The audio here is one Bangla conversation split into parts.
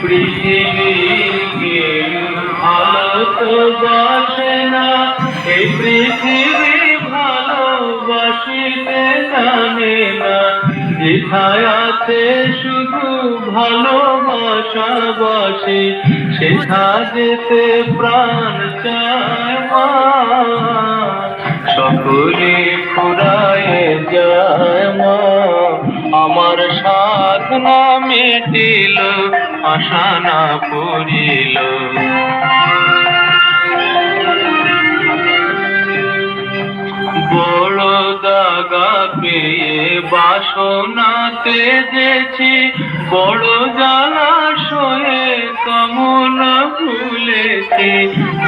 পৃথিবীকে ভালো তো বাসে না, এই পৃথিবী ভালোবাসিতে জানে না। যেথায় আছে শুধু ভালোবাসাবাসি, সেথা যেতে প্রাণ চায় মা। সকলে ফুরায় যায় মা, আমার সাধ না মিটিল, আশা না পূরিল। বড় দাগা পেয়ে বাসনা তেজেছি, বড় জলাশয়ে কামনা ভুলেছি।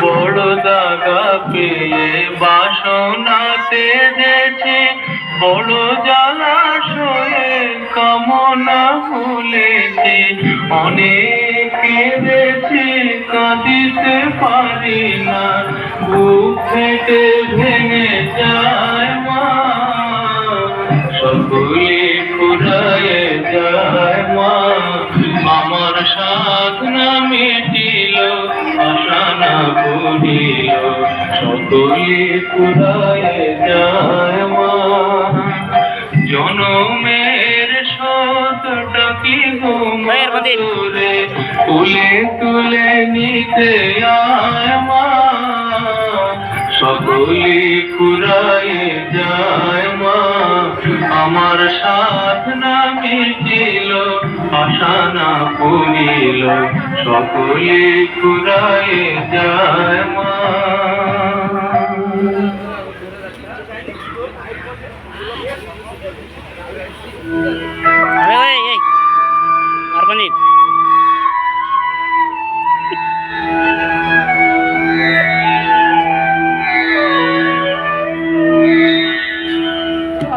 বড় দাগা পেয়ে বাসনা তেজেছি, বড় জলাশয়ে কামনা ভুলেছি। অনেক কেঁদেছি কাঁদিতে পারি না, বুক ফেটে ভেঙে যায় মা। সকলে ফুরায় যায় মা, আমার সাধ না মিটিল, আশা না পূরিল। সকলে ফুরায় যায় মা, জনমের শতটা কি ঘুমরে তুলে তুলে নিতে আয় মা। সকলে ফুরায় যায় মা, আমার সাধ না মিটিল, আশা না পূরিল। সকলে ফুরায় যায় মা।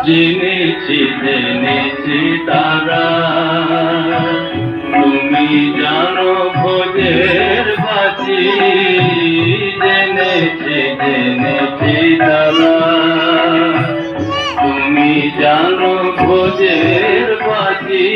জেনেছি জেনেছি তারা, তুমি জানো ভোজের বাঁচি। জেনেছি জেনেছি তারা, তুমি জানো ভোজের বাঁচি।